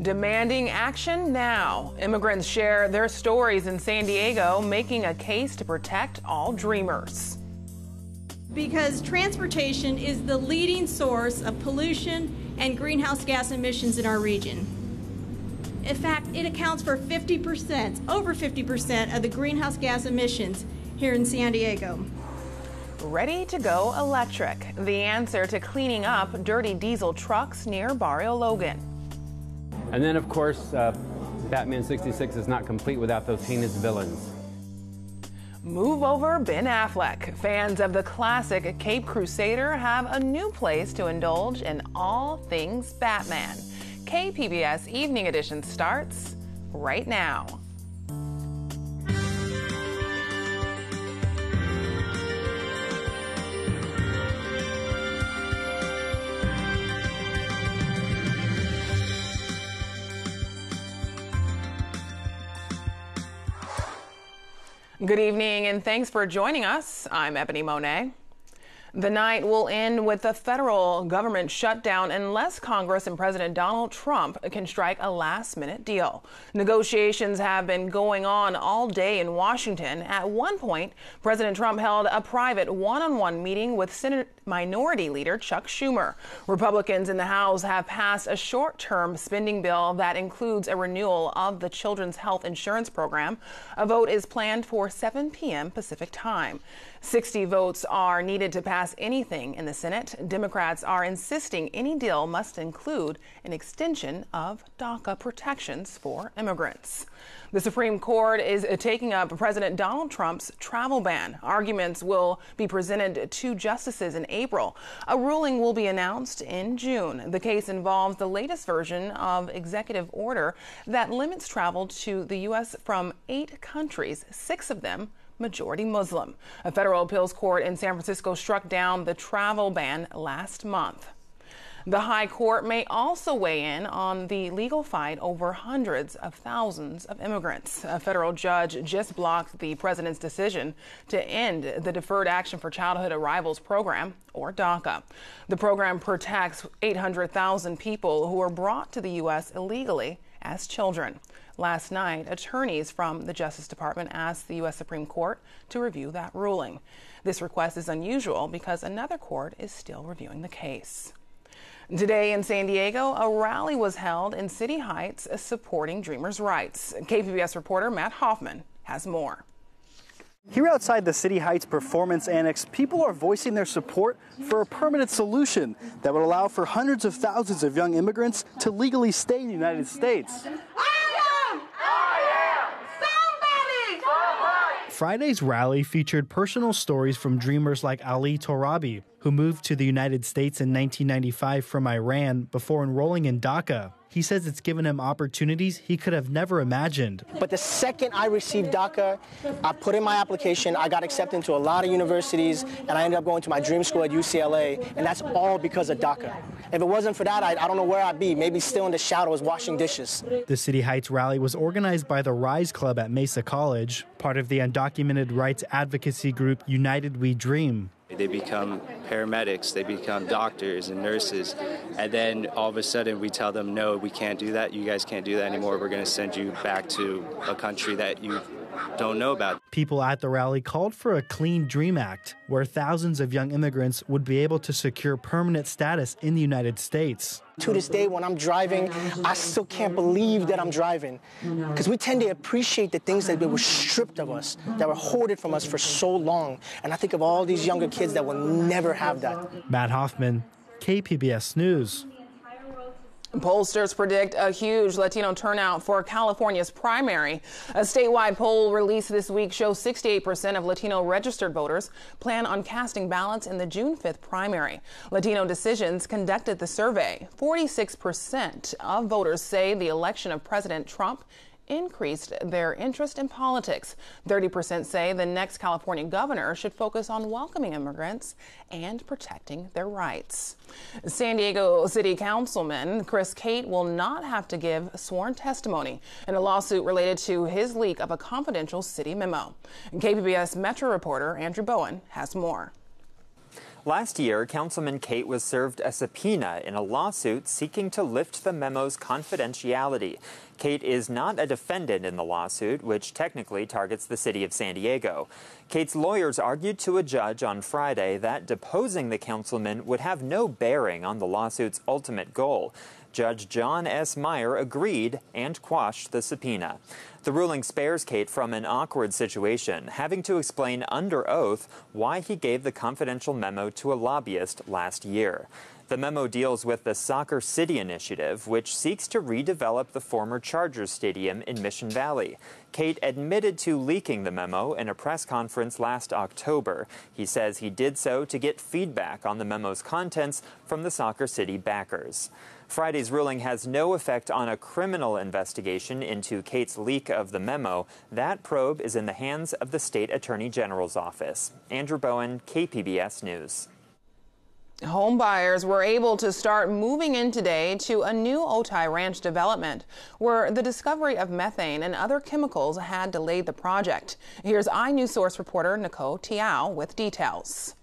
Demanding action now. Immigrants share their stories in San Diego, making a case to protect all dreamers. Because transportation is the leading source of pollution and greenhouse gas emissions in our region. In fact, it accounts for 50%, over 50% of the greenhouse gas emissions here in San Diego. Ready to go electric. The answer to cleaning up dirty diesel trucks near Barrio Logan. And then, of course, Batman 66 is not complete without those heinous villains. Move over Ben Affleck. Fans of the classic Cape Crusader have a new place to indulge in all things Batman. KPBS Evening Edition starts right now. Good evening and thanks for joining us. I'm Ebony Monet. The night will end with the federal government shutdown unless Congress and President Donald Trump can strike a last-minute deal. Negotiations have been going on all day in Washington. At one point, President Trump held a private one-on-one meeting with Senate Minority Leader Chuck Schumer. Republicans in the House have passed a short-term spending bill that includes a renewal of the Children's Health Insurance Program. A vote is planned for 7 p.m. Pacific time. 60 votes are needed to pass anything in the Senate. Democrats are insisting any deal must include an extension of DACA protections for immigrants. The Supreme Court is taking up President Donald Trump's travel ban. Arguments will be presented to justices in April. A ruling will be announced in June. The case involves the latest version of executive order that limits travel to the U.S. from 8 countries, 6 of them majority Muslim. A federal appeals court in San Francisco struck down the travel ban last month. The High Court may also weigh in on the legal fight over hundreds of thousands of immigrants. A federal judge just blocked the president's decision to end the Deferred Action for Childhood Arrivals program, or DACA. The program protects 800,000 people who are brought to the U.S. illegally as children. Last night, attorneys from the Justice Department asked the U.S. Supreme Court to review that ruling. This request is unusual because another court is still reviewing the case. Today in San Diego, a rally was held in City Heights supporting Dreamers' rights. KPBS reporter Matt Hoffman has more. Here outside the City Heights Performance Annex, people are voicing their support for a permanent solution that would allow for hundreds of thousands of young immigrants to legally stay in the United States. Friday's rally featured personal stories from dreamers like Ali Torabi, who moved to the United States in 1995 from Iran before enrolling in DACA. He says it's given him opportunities he could have never imagined. But the second I received DACA, I put in my application, I got accepted into a lot of universities, and I ended up going to my dream school at UCLA, and that's all because of DACA. If it wasn't for that, I don't know where I'd be, maybe still in the shadows washing dishes. The City Heights rally was organized by the Rise Club at Mesa College, part of the undocumented rights advocacy group United We Dream. They become paramedics, they become doctors and nurses, and then all of a sudden we tell them, no, we can't do that, you guys can't do that anymore, we're going to send you back to a country that you don't know about. People at the rally called for a Clean Dream Act, where thousands of young immigrants would be able to secure permanent status in the United States. To this day, when I'm driving, I still can't believe that I'm driving, because we tend to appreciate the things that were stripped of us, that were hoarded from us for so long. And I think of all these younger kids that will never have that. Matt Hoffman, KPBS News. Pollsters predict a huge Latino turnout for California's primary. A statewide poll released this week shows 68% of Latino registered voters plan on casting ballots in the June 5th primary. Latino Decisions conducted the survey. 46% of voters say the election of President Trump increased their interest in politics. 30% say the next California governor should focus on welcoming immigrants and protecting their rights. San Diego City Councilman Chris Cate will not have to give sworn testimony in a lawsuit related to his leak of a confidential city memo. KPBS Metro reporter Andrew Bowen has more. Last year, Councilman Cate was served a subpoena in a lawsuit seeking to lift the memo's confidentiality. Cate is not a defendant in the lawsuit, which technically targets the city of San Diego. Cate's lawyers argued to a judge on Friday that deposing the councilman would have no bearing on the lawsuit's ultimate goal. Judge John S. Meyer agreed and quashed the subpoena. The ruling spares Cate from an awkward situation, having to explain under oath why he gave the confidential memo to a lobbyist last year. The memo deals with the Soccer City initiative, which seeks to redevelop the former Chargers Stadium in Mission Valley. Cate admitted to leaking the memo in a press conference last October. He says he did so to get feedback on the memo's contents from the Soccer City backers. Friday's ruling has no effect on a criminal investigation into Cate's leak of the memo. That probe is in the hands of the state attorney general's office. Andrew Bowen, KPBS News. Home buyers were able to start moving in today to a new Otay Ranch development where the discovery of methane and other chemicals had delayed the project. Here's iNews Source reporter Nicole Tiao with details.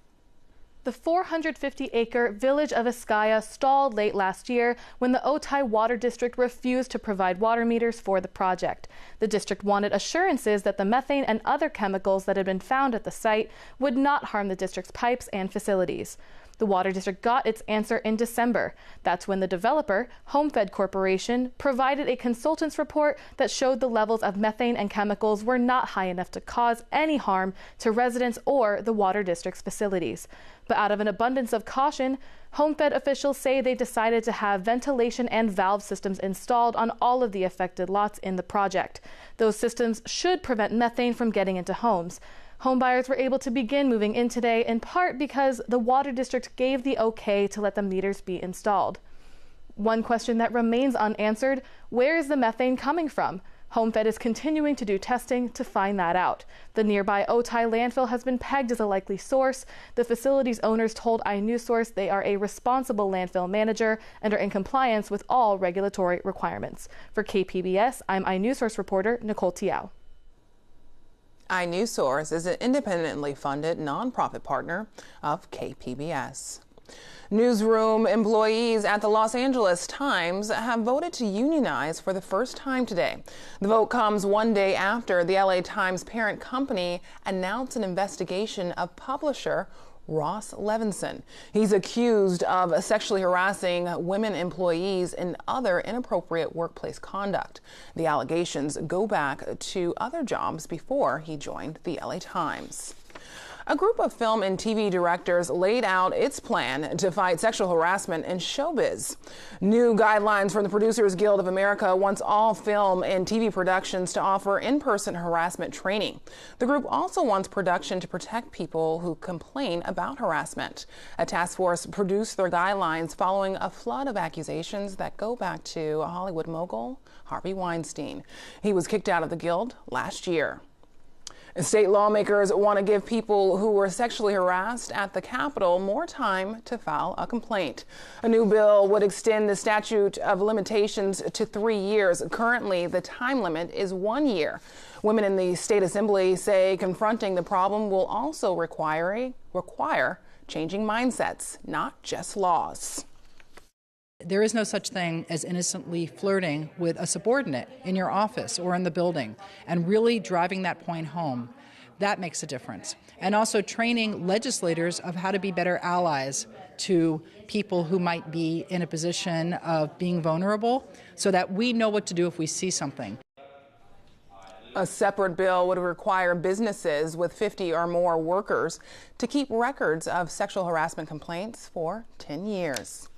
The 450-acre village of Iskaya stalled late last year when the Otay Water District refused to provide water meters for the project. The district wanted assurances that the methane and other chemicals that had been found at the site would not harm the district's pipes and facilities. The Water District got its answer in December. That's when the developer, HomeFed Corporation, provided a consultant's report that showed the levels of methane and chemicals were not high enough to cause any harm to residents or the Water District's facilities. But out of an abundance of caution, HomeFed officials say they decided to have ventilation and valve systems installed on all of the affected lots in the project. Those systems should prevent methane from getting into homes. Homebuyers were able to begin moving in today in part because the Water District gave the okay to let the meters be installed. One question that remains unanswered: where is the methane coming from? HomeFed is continuing to do testing to find that out. The nearby Otay landfill has been pegged as a likely source. The facility's owners told iNews Source they are a responsible landfill manager and are in compliance with all regulatory requirements. For KPBS, I'm iNews Source reporter Nicole Tiao. iNews Source is an independently funded nonprofit partner of KPBS. Newsroom employees at the Los Angeles Times have voted to unionize for the first time today. The vote comes one day after the LA Times parent company announced an investigation of publisher Ross Levinson. He's accused of sexually harassing women employees and other inappropriate workplace conduct. The allegations go back to other jobs before he joined the LA Times. A group of film and TV directors laid out its plan to fight sexual harassment in showbiz. New guidelines from the Producers Guild of America wants all film and TV productions to offer in-person harassment training. The group also wants production to protect people who complain about harassment. A task force produced their guidelines following a flood of accusations that go back to Hollywood mogul Harvey Weinstein. He was kicked out of the guild last year. State lawmakers want to give people who were sexually harassed at the Capitol more time to file a complaint. A new bill would extend the statute of limitations to 3 years. Currently, the time limit is 1 year. Women in the state assembly say confronting the problem will also require changing mindsets, not just laws. There is no such thing as innocently flirting with a subordinate in your office or in the building, and really driving that point home. That makes a difference. And also training legislators of how to be better allies to people who might be in a position of being vulnerable, so that we know what to do if we see something. A separate bill would require businesses with 50 or more workers to keep records of sexual harassment complaints for 10 years.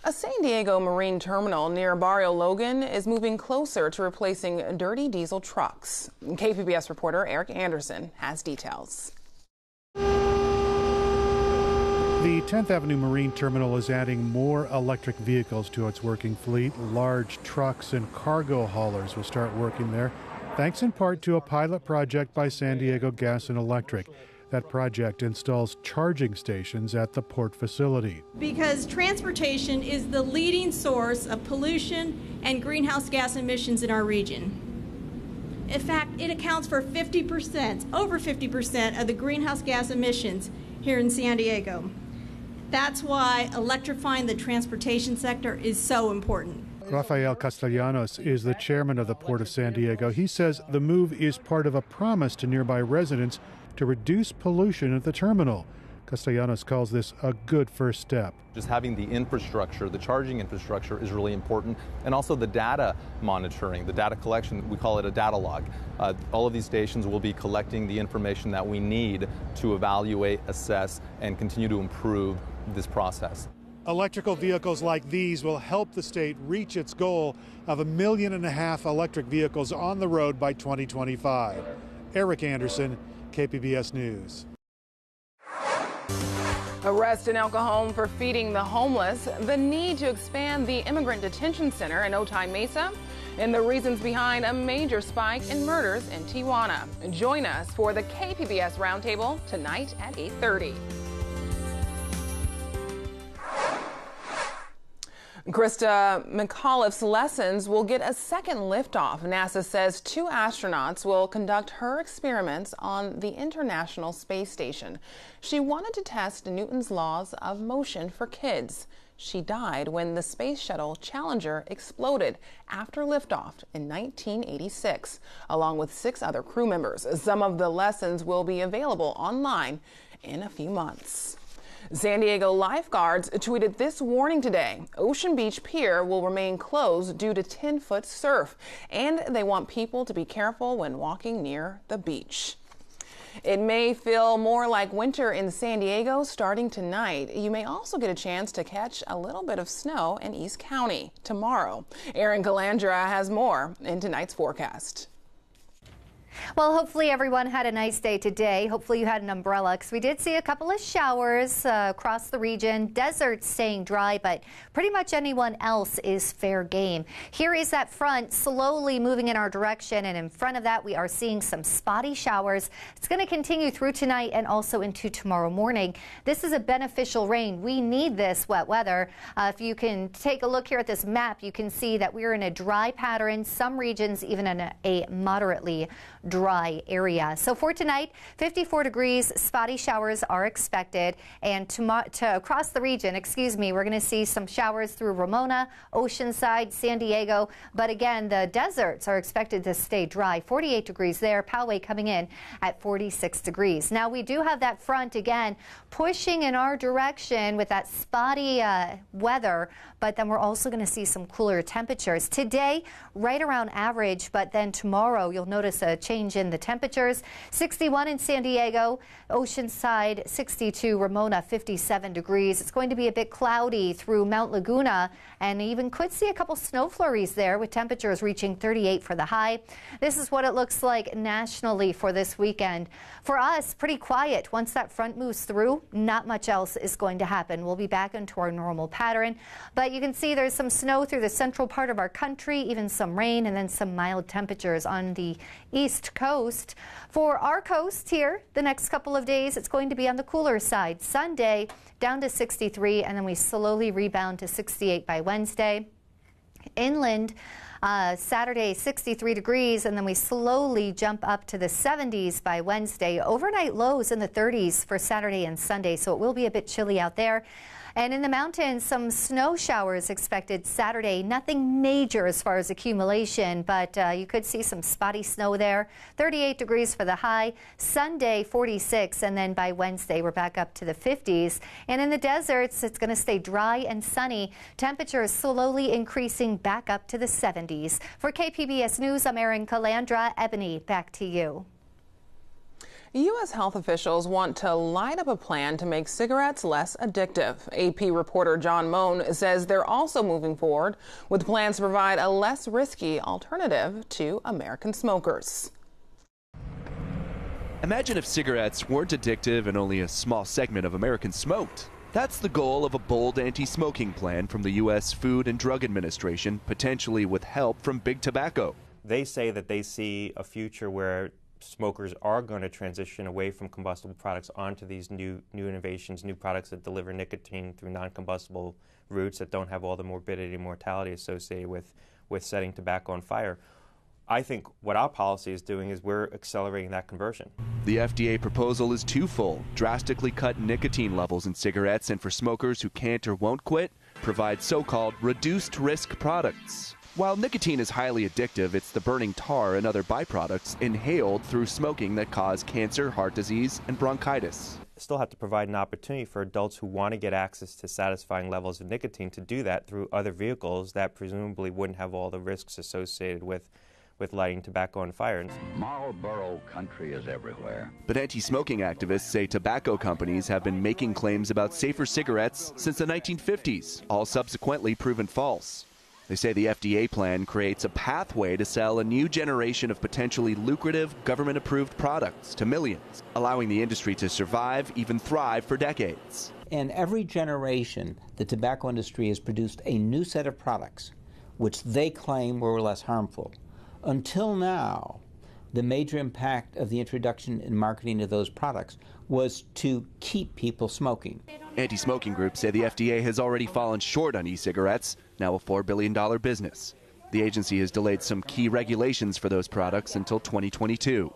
A San Diego marine terminal near Barrio Logan is moving closer to replacing dirty diesel trucks. KPBS reporter Eric Anderson has details. The 10th Avenue Marine Terminal is adding more electric vehicles to its working fleet. Large trucks and cargo haulers will start working there, thanks in part to a pilot project by San Diego Gas and Electric. That project installs charging stations at the port facility. Because transportation is the leading source of pollution and greenhouse gas emissions in our region. In fact, it accounts for 50%, over 50% of the greenhouse gas emissions here in San Diego. That's why electrifying the transportation sector is so important. Rafael Castellanos is the chairman of the Port of San Diego. He says the move is part of a promise to nearby residents to reduce pollution at the terminal. Castellanos calls this a good first step. Just having the infrastructure, the charging infrastructure is really important, and also the data monitoring, the data collection. We call it a data log. All of these stations will be collecting the information that we need to evaluate, assess, and continue to improve this process. Electrical vehicles like these will help the state reach its goal of 1.5 million electric vehicles on the road by 2025. Eric Anderson, KPBS News. Arrest in El Cajon for feeding the homeless, the need to expand the immigrant detention center in Otay Mesa, and the reasons behind a major spike in murders in Tijuana. Join us for the KPBS Roundtable tonight at 8:30. Krista McAuliffe's lessons will get a second liftoff. NASA says 2 astronauts will conduct her experiments on the International Space Station. She wanted to test Newton's laws of motion for kids. She died when the Space Shuttle Challenger exploded after liftoff in 1986, along with 6 other crew members. Some of the lessons will be available online in a few months. San Diego lifeguards tweeted this warning today. Ocean Beach Pier will remain closed due to 10-foot surf, and they want people to be careful when walking near the beach. It may feel more like winter in San Diego starting tonight. You may also get a chance to catch a little bit of snow in East County tomorrow. Erin Calandra has more in tonight's forecast. Well, hopefully everyone had a nice day today. Hopefully you had an umbrella, because we did see a couple of showers across the region. Deserts staying dry, but pretty much anyone else is fair game. Here is that front slowly moving in our direction, and in front of that we are seeing some spotty showers. It's going to continue through tonight and also into tomorrow morning. This is a beneficial rain. We need this wet weather. If you can take a look here at this map, you can see that we're in a dry pattern. Some regions even in a moderately dry area. So for tonight, 54 degrees, spotty showers are expected, and across the region, we're going to see some showers through Ramona, Oceanside, San Diego, but again, the deserts are expected to stay dry. 48 degrees there, Poway coming in at 46 degrees. Now we do have that front again pushing in our direction with that spotty weather, but then we're also going to see some cooler temperatures. Today, right around average, but then tomorrow you'll notice a change in the temperatures. 61 in San Diego, Oceanside 62, Ramona 57 degrees. It's going to be a bit cloudy through Mount Laguna, and even could see a couple snow flurries there with temperatures reaching 38 for the high. This is what it looks like nationally for this weekend. For us, pretty quiet. Once that front moves through, not much else is going to happen. We'll be back into our normal pattern, but you can see there's some snow through the central part of our country, even some rain, and then some mild temperatures on the east coast. For our coast here, the next couple of days, it's going to be on the cooler side. Sunday down to 63, and then we slowly rebound to 68 by Wednesday. Inland, Saturday 63 degrees, and then we slowly jump up to the 70s by Wednesday. Overnight lows in the 30s for Saturday and Sunday, so it will be a bit chilly out there. And in the mountains, some snow showers expected Saturday. Nothing major as far as accumulation, but you could see some spotty snow there. 38 degrees for the high. Sunday, 46, and then by Wednesday, we're back up to the 50s. And in the deserts, it's going to stay dry and sunny. Temperatures slowly increasing back up to the 70s. For KPBS News, I'm Erin Calandra. Ebony, back to you. U.S. health officials want to light up a plan to make cigarettes less addictive. AP reporter John Moan says they're also moving forward with plans to provide a less risky alternative to American smokers. Imagine if cigarettes weren't addictive and only a small segment of Americans smoked. That's the goal of a bold anti-smoking plan from the U.S. Food and Drug Administration, potentially with help from Big Tobacco. They say that they see a future where smokers are going to transition away from combustible products onto these new innovations, new products that deliver nicotine through non-combustible routes that don't have all the morbidity and mortality associated with setting tobacco on fire. I think what our policy is doing is we're accelerating that conversion. The FDA proposal is twofold: drastically cut nicotine levels in cigarettes, and for smokers who can't or won't quit, provide so-called reduced risk products. While nicotine is highly addictive, it's the burning tar and other byproducts inhaled through smoking that cause cancer, heart disease, and bronchitis. Still have to provide an opportunity for adults who want to get access to satisfying levels of nicotine to do that through other vehicles that presumably wouldn't have all the risks associated with lighting tobacco on fire. Marlboro country is everywhere. But anti-smoking activists say tobacco companies have been making claims about safer cigarettes since the 1950s, all subsequently proven false. They say the FDA plan creates a pathway to sell a new generation of potentially lucrative government-approved products to millions, allowing the industry to survive, even thrive for decades. In every generation, the tobacco industry has produced a new set of products which they claim were less harmful. Until now, the major impact of the introduction and marketing of those products was to keep people smoking. Anti-smoking groups say the FDA has already fallen short on e-cigarettes, now a $4 billion business. The agency has delayed some key regulations for those products until 2022.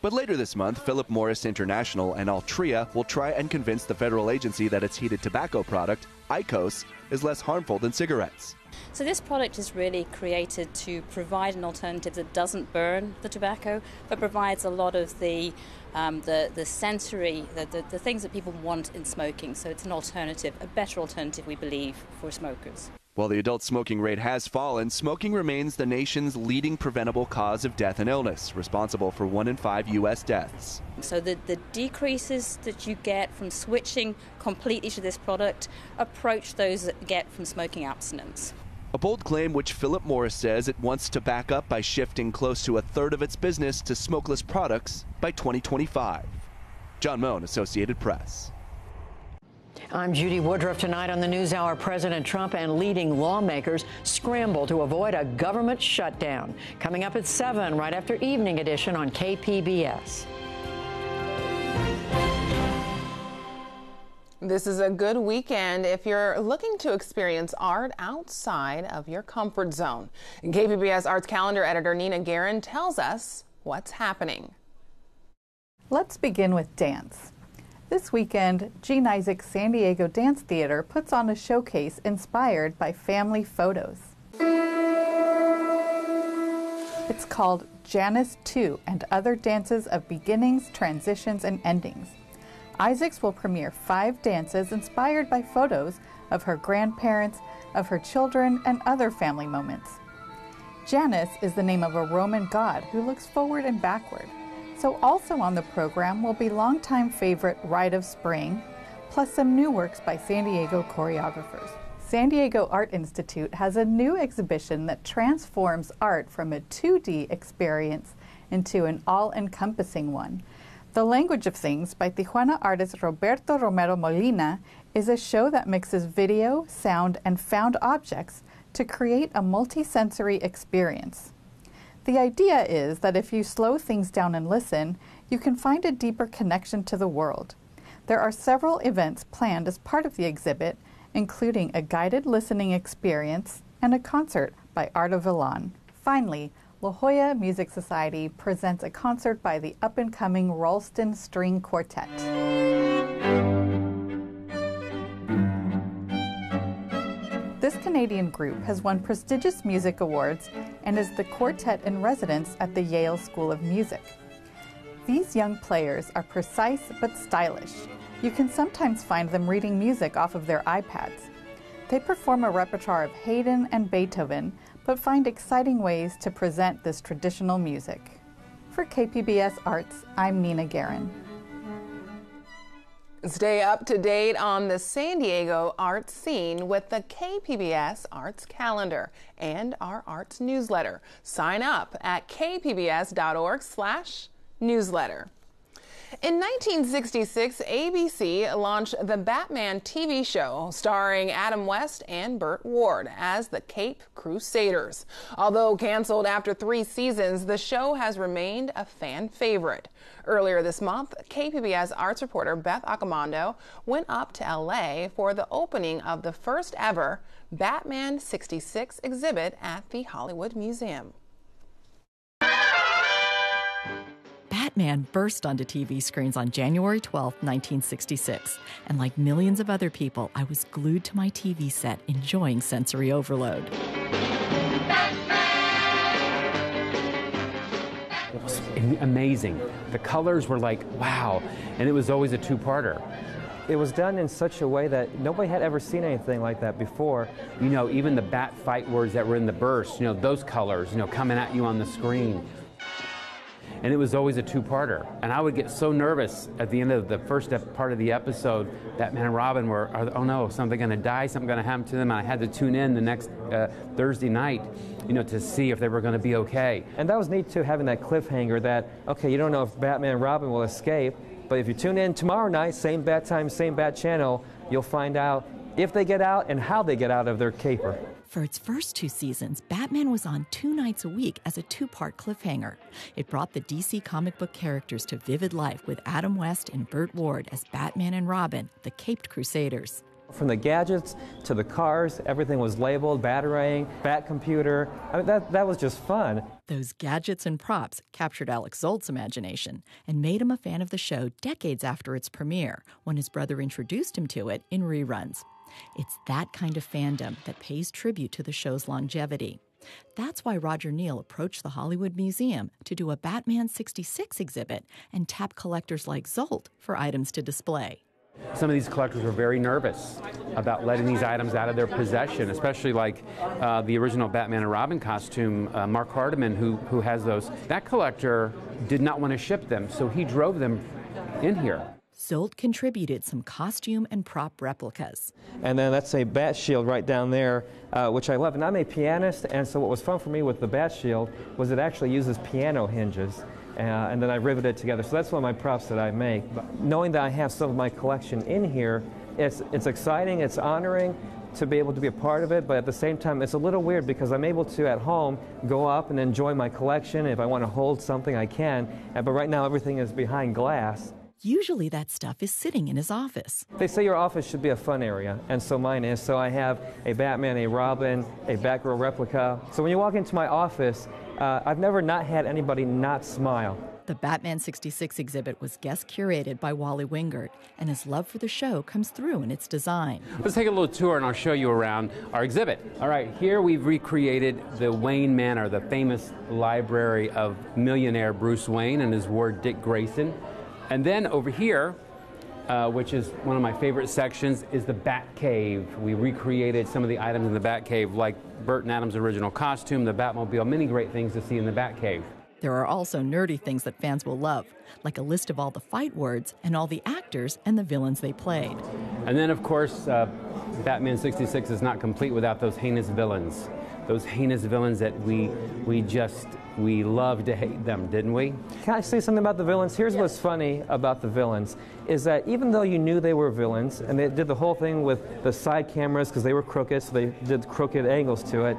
But later this month, Philip Morris International and Altria will try and convince the federal agency that its heated tobacco product, IQOS, is less harmful than cigarettes. So this product is really created to provide an alternative that doesn't burn the tobacco, but provides a lot of the sensory, the things that people want in smoking. So it's an alternative, a better alternative, we believe, for smokers. While the adult smoking rate has fallen, smoking remains the nation's leading preventable cause of death and illness, responsible for 1 in 5 U.S. deaths. So the decreases that you get from switching completely to this product approach those that get from smoking abstinence. A bold claim which Philip Morris says it wants to back up by shifting close to a third of its business to smokeless products by 2025. John Moan, Associated Press. I'm Judy Woodruff. Tonight on the NewsHour, President Trump and leading lawmakers scramble to avoid a government shutdown. Coming up at 7, right after Evening Edition on KPBS. This is a good weekend if you're looking to experience art outside of your comfort zone. KPBS Arts Calendar editor Nina Guerin tells us what's happening. Let's begin with dance. This weekend, Gene Isaac's San Diego Dance Theater puts on a showcase inspired by family photos. It's called Janice 2 and Other Dances of Beginnings, Transitions, and Endings. Isaacs will premiere 5 dances inspired by photos of her grandparents, of her children, and other family moments. Janus is the name of a Roman god who looks forward and backward. So also on the program will be longtime favorite Rite of Spring, plus some new works by San Diego choreographers. San Diego Art Institute has a new exhibition that transforms art from a 2D experience into an all-encompassing one. The Language of Things by Tijuana artist Roberto Romero Molina is a show that mixes video, sound, and found objects to create a multisensory experience. The idea is that if you slow things down and listen, you can find a deeper connection to the world. There are several events planned as part of the exhibit, including a guided listening experience and a concert by Arta Villan. Finally, La Jolla Music Society presents a concert by the up-and-coming Ralston String Quartet. This Canadian group has won prestigious music awards and is the quartet in residence at the Yale School of Music. These young players are precise but stylish. You can sometimes find them reading music off of their iPads. They perform a repertoire of Haydn and Beethoven, but find exciting ways to present this traditional music. For KPBS Arts, I'm Nina Guerin. Stay up to date on the San Diego art scene with the KPBS Arts Calendar and our arts newsletter. Sign up at kpbs.org/newsletter. In 1966, ABC launched the Batman TV show starring Adam West and Burt Ward as the Cape Crusaders. Although canceled after 3 seasons, the show has remained a fan favorite. Earlier this month, KPBS arts reporter Beth Accomando went up to LA for the opening of the first ever Batman 66 exhibit at the Hollywood Museum. Batman burst onto TV screens on January 12, 1966. And like millions of other people, I was glued to my TV set, enjoying sensory overload. It was amazing. The colors were like, wow. And it was always a two-parter. It was done in such a way that nobody had ever seen anything like that before. You know, even the bat fight words that were in the burst, you know, those colors, you know, coming at you on the screen. And it was always a two-parter. And I would get so nervous at the end of the first part of the episode, Batman and Robin were, oh no, something going to die, something going to happen to them. And I had to tune in the next Thursday night, you know, to see if they were going to be okay. And that was neat too, having that cliffhanger that, okay, you don't know if Batman and Robin will escape, but if you tune in tomorrow night, same bat time, same bat channel, you'll find out if they get out and how they get out of their caper. For its first 2 seasons, Batman was on 2 nights a week as a 2-part cliffhanger. It brought the DC comic book characters to vivid life with Adam West and Burt Ward as Batman and Robin, the Caped Crusaders. From the gadgets to the cars, everything was labeled, Batarang, Bat Computer. I mean, that was just fun. Those gadgets and props captured Alex Zolt's imagination and made him a fan of the show decades after its premiere, when his brother introduced him to it in reruns. It's that kind of fandom that pays tribute to the show's longevity. That's why Roger Neal approached the Hollywood Museum to do a Batman 66 exhibit and tap collectors like Zolt for items to display. Some of these collectors were very nervous about letting these items out of their possession, especially like the original Batman and Robin costume, Mark Hardiman, who has those. That collector did not want to ship them, so he drove them in here. Zolt contributed some costume and prop replicas. And then that's a bat shield right down there, which I love. And I'm a pianist, and so what was fun for me with the bat shield was it actually uses piano hinges. And then I riveted it together. So that's one of my props that I make. But knowing that I have some of my collection in here, it's exciting, it's honoring to be able to be a part of it, but at the same time, it's a little weird because I'm able to, at home, go up and enjoy my collection. If I want to hold something, I can. But right now, everything is behind glass. Usually that stuff is sitting in his office. They say your office should be a fun area, and so mine is. So I have a Batman, a Robin, a Batgirl replica. So when you walk into my office, I've never not had anybody not smile. The Batman 66 exhibit was guest curated by Wally Wingert, and his love for the show comes through in its design. Let's take a little tour and I'll show you around our exhibit. All right, here we've recreated the Wayne Manor, the famous library of millionaire Bruce Wayne and his ward Dick Grayson. And then over here, which is one of my favorite sections, is the Bat Cave. We recreated some of the items in the Bat Cave, like Burt and Adam's original costume, the Batmobile, many great things to see in the Bat Cave. There are also nerdy things that fans will love, like a list of all the fight words and all the actors and the villains they played. And then, of course, Batman 66 is not complete without those heinous villains. Those heinous villains that we love to hate them, didn't we? Can I say something about the villains? Here's what's funny about the villains, is that even though you knew they were villains, and they did the whole thing with the side cameras because they were crooked, so they did crooked angles to it,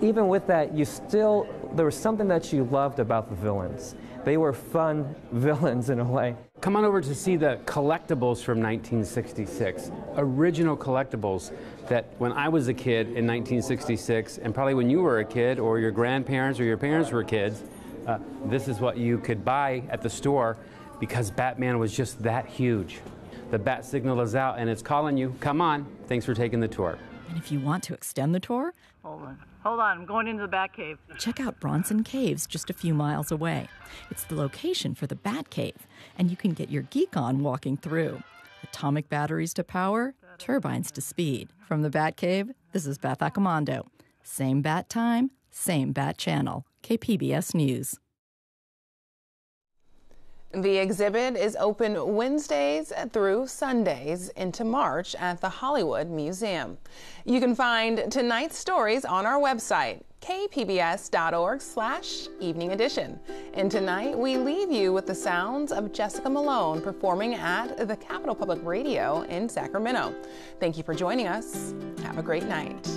even with that, there was something that you loved about the villains. They were fun villains in a way. Come on over to see the collectibles from 1966. Original collectibles that when I was a kid in 1966, and probably when you were a kid, or your grandparents or your parents were kids, this is what you could buy at the store because Batman was just that huge. The bat signal is out and it's calling you. Come on. Thanks for taking the tour. And if you want to extend the tour, Hold on, I'm going into the Bat Cave. Check out Bronson Caves just a few miles away. It's the location for the Bat Cave, and you can get your geek on walking through. Atomic batteries to power, turbines to speed. From the Bat Cave, this is Beth Accomando. Same bat time, same bat channel. KPBS News. The exhibit is open Wednesdays through Sundays into March at the Hollywood Museum. You can find tonight's stories on our website, kpbs.org/evening edition. And tonight we leave you with the sounds of Jessica Malone performing at the Capitol Public Radio in Sacramento. Thank you for joining us. Have a great night.